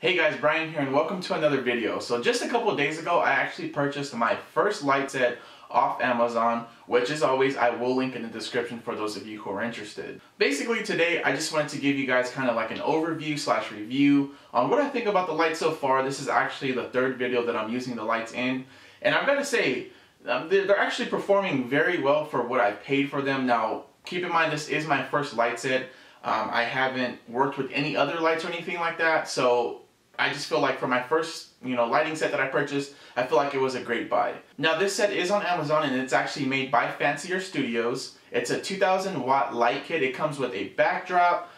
Hey guys, Brian here and welcome to another video. So just a couple of days ago, I actually purchased my first light set off Amazon, which as always, I will link in the description for those of you who are interested. Basically today, I just wanted to give you guys kind of like an overview / review on what I think about the light so far. This is actually the third video that I'm using the lights in. And I've got to say, they're actually performing very well for what I paid for them. Now, keep in mind, this is my first light set. I haven't worked with any other lights or anything like that, so I just feel like for my first, lighting set that I purchased, I feel like it was a great buy. Now this set is on Amazon and it's actually made by Fancier Studios. It's a 2000 watt light kit. It comes with a backdrop.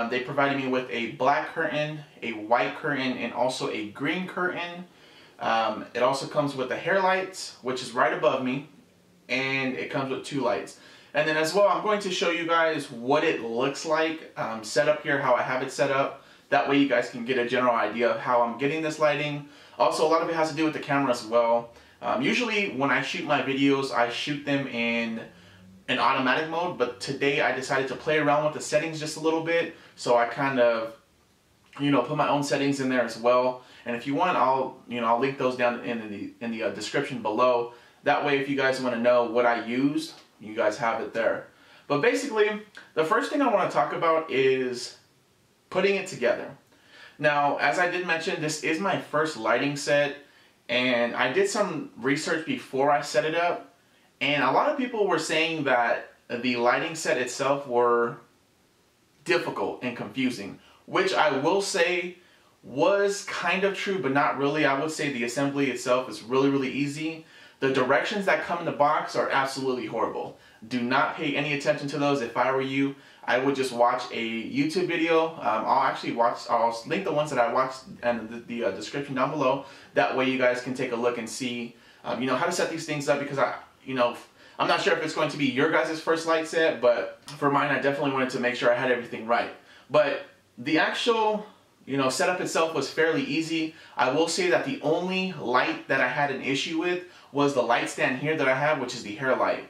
They provided me with a black curtain, a white curtain, and also a green curtain. It also comes with the hair lights, which is right above me, and it comes with two lights. And then as well, I'm going to show you guys what it looks like set up here, how I have it set up. That way you guys can get a general idea of how I'm getting this lighting. Also, a lot of it has to do with the camera as well. Usually when I shoot my videos, I shoot them in an automatic mode, but today I decided to play around with the settings just a little bit. So I kind of, put my own settings in there as well. And if you want, I'll link those down in the description below. That way, if you guys want to know what I used, you guys have it there. But basically, the first thing I want to talk about is putting it together. Now, as I did mention, this is my first lighting set, and I did some research before I set it up, and a lot of people were saying that the lighting set itself were difficult and confusing, which I will say was kind of true, but not really. I would say the assembly itself is really, really easy. The directions that come in the box are absolutely horrible. Do not pay any attention to those. If I were you, I would just watch a YouTube video. I'll link the ones that I watched in the description down below. That way you guys can take a look and see, how to set these things up, because I'm not sure if it's going to be your guys' first light set, but for mine, I definitely wanted to make sure I had everything right. But the actual, setup itself was fairly easy. I will say that the only light that I had an issue with was the light stand here that I have, which is the hair light.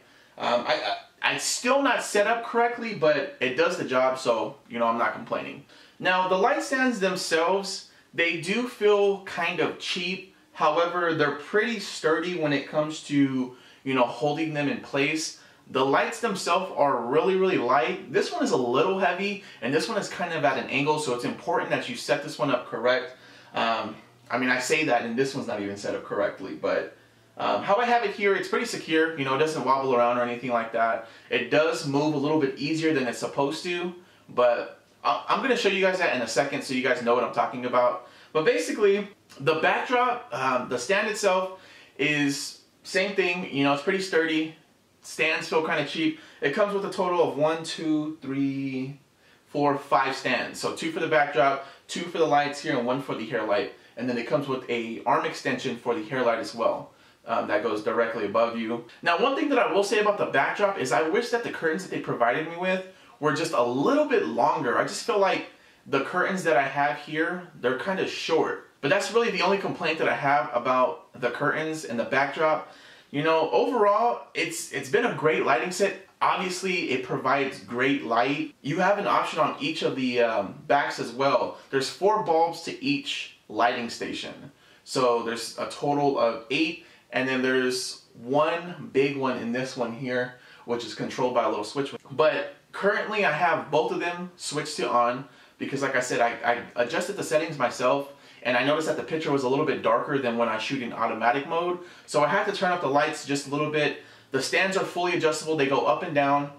It's still not set up correctly, but it does the job, so, I'm not complaining. Now, the light stands themselves, they do feel kind of cheap. However, they're pretty sturdy when it comes to, holding them in place. The lights themselves are really, really light. This one is a little heavy, and this one is kind of at an angle, so it's important that you set this one up correct. I say that, and this one's not even set up correctly, but how I have it here, it's pretty secure. It doesn't wobble around or anything like that. It does move a little bit easier than it's supposed to, but I'm going to show you guys that in a second so you guys know what I'm talking about. But basically, the backdrop, the stand itself is same thing. It's pretty sturdy. Stands feel kind of cheap. It comes with a total of 1, 2, 3, 4, 5 stands. So 2 for the backdrop, 2 for the lights here, and 1 for the hair light. And then it comes with a arm extension for the hair light as well. That goes directly above you. Now, one thing that I will say about the backdrop is I wish that the curtains that they provided me with were just a little bit longer. I just feel like the curtains that I have here, they're kind of short. But that's really the only complaint that I have about the curtains and the backdrop. Overall, it's been a great lighting set. Obviously, it provides great light. You have an option on each of the backs as well. There's 4 bulbs to each lighting station. So there's a total of 8. And then there's one big one in this one here, which is controlled by a little switch. But currently I have both of them switched to on because, like I said, I adjusted the settings myself, and I noticed that the picture was a little bit darker than when I shoot in automatic mode. So I had to turn up the lights just a little bit. The stands are fully adjustable. They go up and down.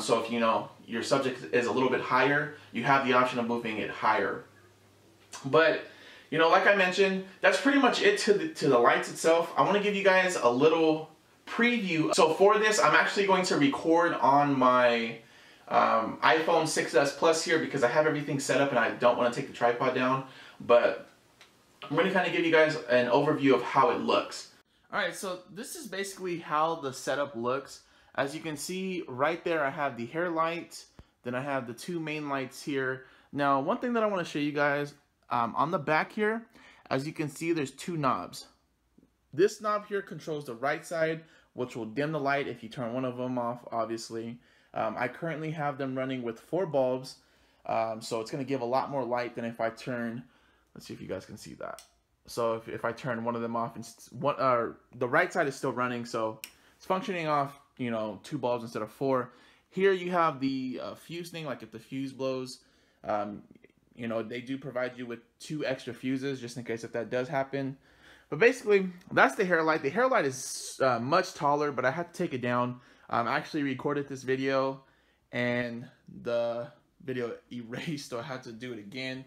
So if your subject is a little bit higher, you have the option of moving it higher. But like I mentioned, that's pretty much it to the lights itself. I want to give you guys a little preview. So for this, I'm actually going to record on my iPhone 6s Plus here because I have everything set up and I don't want to take the tripod down. But I'm going to kind of give you guys an overview of how it looks. Alright, so this is basically how the setup looks. As you can see right there, I have the hair light, then I have the 2 main lights here. Now, one thing that I want to show you guys, on the back here, as you can see, there's 2 knobs. This knob here controls the right side, which will dim the light if you turn one of them off, obviously. I currently have them running with 4 bulbs, so it's going to give a lot more light than if I turn Let's see if you guys can see that. So if I turn one of them off, and the right side is still running, so it's functioning off, you know, 2 bulbs instead of 4. Here you have the fuse thing, like if the fuse blows, you know, they do provide you with 2 extra fuses just in case if that does happen. But basically, that's the hair light. The hair light is much taller, but I had to take it down. I actually recorded this video, and the video erased, so I had to do it again.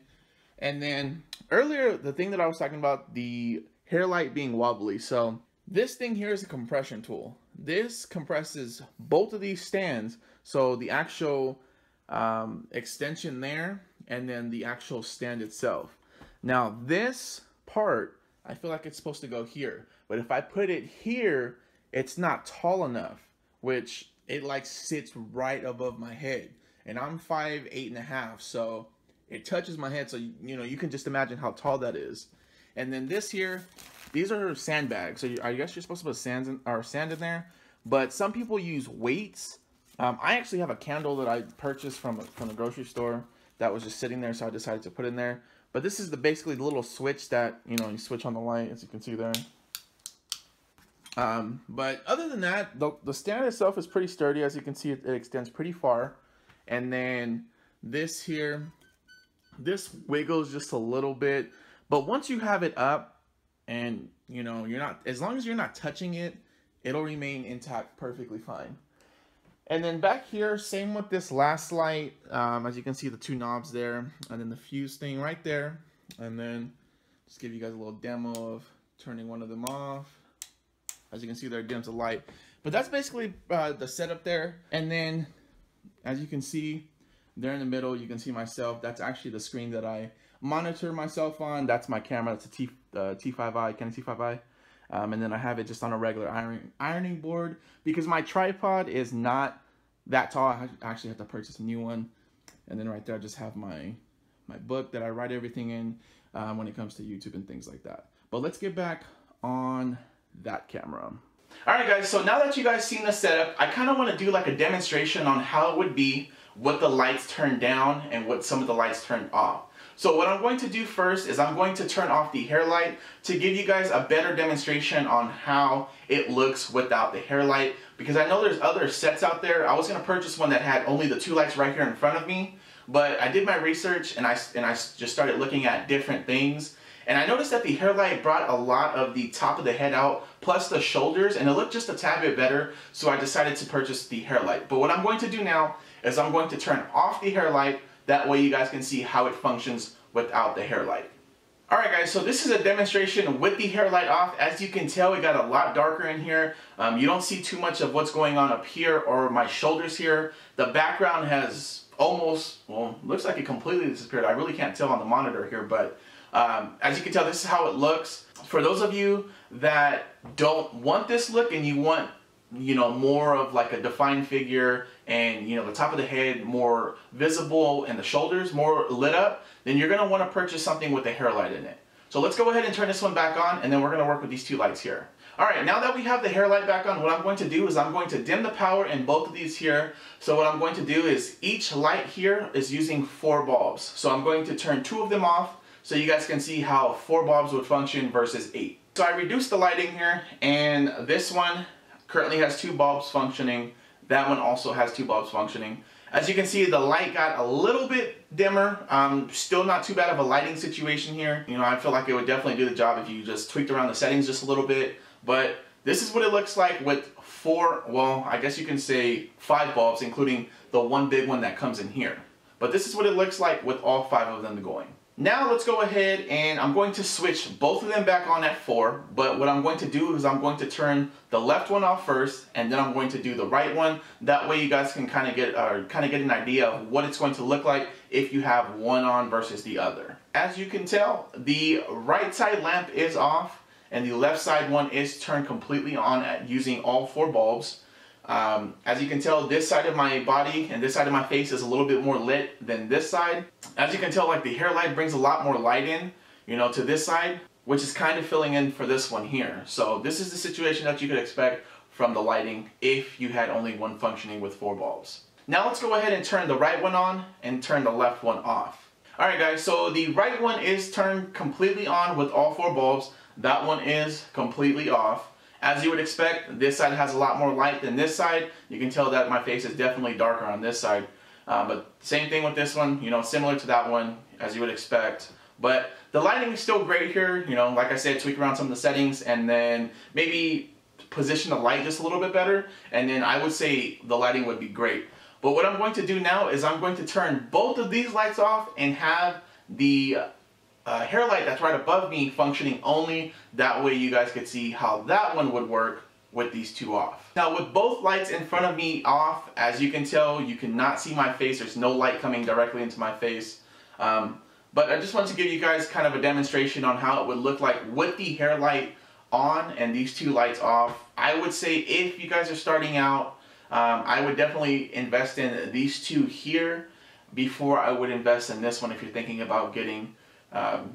And then earlier, the thing that I was talking about, the hair light being wobbly. So this thing here is a compression tool. This compresses both of these stands. So the actual extension there, and then the actual stand itself. Now this part, I feel like it's supposed to go here. But if I put it here, it's not tall enough, which it like sits right above my head. And I'm 5'8½", so it touches my head, so you know, you can just imagine how tall that is. And then this here, these are sandbags. So I guess you're supposed to put sand in there, but some people use weights. I actually have a candle that I purchased from the grocery store that was just sitting there, so I decided to put in there. But this is basically the little switch that, you know, you switch on the light, as you can see there. But other than that, the stand itself is pretty sturdy. As you can see, it extends pretty far. And then this here, this wiggles just a little bit, but once you have it up and, you know, as long as you're not touching it, it'll remain intact perfectly fine. And then back here, same with this last light. As you can see, the 2 knobs there, and then the fuse thing right there. And then just give you guys a little demo of turning one of them off. As you can see, there dims the light. But that's basically the setup there. And then, as you can see, there in the middle, you can see myself. That's actually the screen that I monitor myself on. That's my camera. It's a T5i, Canon T5i. And then I have it just on a regular ironing board because my tripod is not that tall. I actually have to purchase a new one. And then right there, I just have my book that I write everything in when it comes to YouTube and things like that. But let's get back on that camera. Alright guys, so now that you guys seen the setup, I kind of want to do like a demonstration on how it would be with the lights turned down and with some of the lights turned off. So what I'm going to do first is I'm going to turn off the hair light to give you guys a better demonstration on how it looks without the hair light, because I know there's other sets out there. I was going to purchase one that had only the 2 lights right here in front of me, but I did my research and I just started looking at different things. And I noticed that the hair light brought a lot of the top of the head out, plus the shoulders, and it looked just a tad bit better, so I decided to purchase the hair light. But what I'm going to do now is I'm going to turn off the hair light, that way you guys can see how it functions without the hair light. Alright guys, so this is a demonstration with the hair light off. As you can tell, it got a lot darker in here. You don't see too much of what's going on up here or my shoulders here. The background has almost, well, looks like it completely disappeared. I really can't tell on the monitor here, but as you can tell, this is how it looks. For those of you that don't want this look and you want, you know, more of like a defined figure and, you know, the top of the head more visible and the shoulders more lit up, then you're going to want to purchase something with a hair light in it. So let's go ahead and turn this one back on, and then we're going to work with these 2 lights here. Alright, now that we have the hair light back on, what I'm going to do is I'm going to dim the power in both of these here. So what I'm going to do is each light here is using 4 bulbs. So I'm going to turn 2 of them off, so you guys can see how 4 bulbs would function versus 8. So I reduced the lighting here, and this one currently has 2 bulbs functioning. That one also has 2 bulbs functioning. As you can see, the light got a little bit dimmer. Still not too bad of a lighting situation here. You know, I feel like it would definitely do the job if you just tweaked around the settings just a little bit. But this is what it looks like with 4, well, I guess you can say 5 bulbs, including the one big one that comes in here. But this is what it looks like with all 5 of them going. Now let's go ahead and I'm going to switch both of them back on at 4, but what I'm going to do is I'm going to turn the left one off first, and then I'm going to do the right one. That way you guys can kind of get an idea of what it's going to look like if you have one on versus the other. As you can tell, the right side lamp is off and the left side one is turned completely on at using all 4 bulbs. As you can tell, this side of my body and this side of my face is a little bit more lit than this side. As you can tell, like the hair light brings a lot more light in, you know, to this side, which is kind of filling in for this one here. So this is the situation that you could expect from the lighting if you had only one functioning with 4 bulbs. Now let's go ahead and turn the right one on and turn the left one off. Alright guys, so the right one is turned completely on with all 4 bulbs. That one is completely off. As you would expect, this side has a lot more light than this side. You can tell that my face is definitely darker on this side. But same thing with this one, you know, similar to that one, as you would expect. But the lighting is still great here, you know, like I said, tweak around some of the settings and then maybe position the light just a little bit better, and then I would say the lighting would be great. But what I'm going to do now is I'm going to turn both of these lights off and have the hair light that's right above me functioning only. That way you guys could see how that one would work with these 2 off. Now with both lights in front of me off, as you can tell, you cannot see my face. There's no light coming directly into my face. But I just want to give you guys kind of a demonstration on how it would look like with the hair light on and these 2 lights off. I would say if you guys are starting out, I would definitely invest in these 2 here before I would invest in this one if you're thinking about getting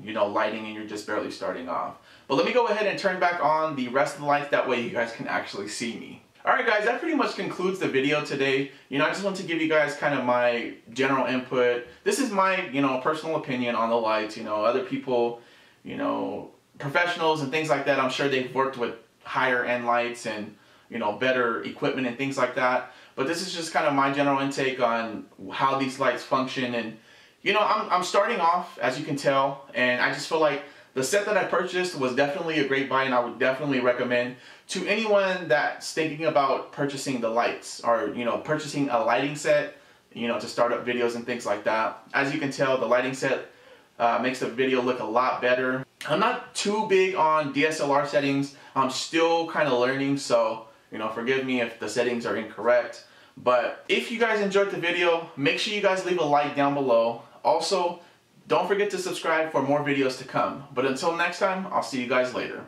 you know, lighting and you're just barely starting off. But let me go ahead and turn back on the rest of the lights, that way you guys can actually see me. Alright guys, that pretty much concludes the video today. You know, I just want to give you guys kind of my general input. This is my, you know, personal opinion on the lights. You know, other people, you know, professionals and things like that, I'm sure they've worked with higher end lights and, you know, better equipment and things like that. But this is just kind of my general intake on how these lights function. And, you know, I'm starting off, as you can tell, and I just feel like the set that I purchased was definitely a great buy, and I would definitely recommend to anyone that's thinking about purchasing the lights, or, you know, purchasing a lighting set, you know, to start up videos and things like that. As you can tell, the lighting set makes the video look a lot better. I'm not too big on DSLR settings. I'm still kind of learning, so, you know, forgive me if the settings are incorrect. But if you guys enjoyed the video, make sure you guys leave a like down below. Also, don't forget to subscribe for more videos to come. But until next time, I'll see you guys later.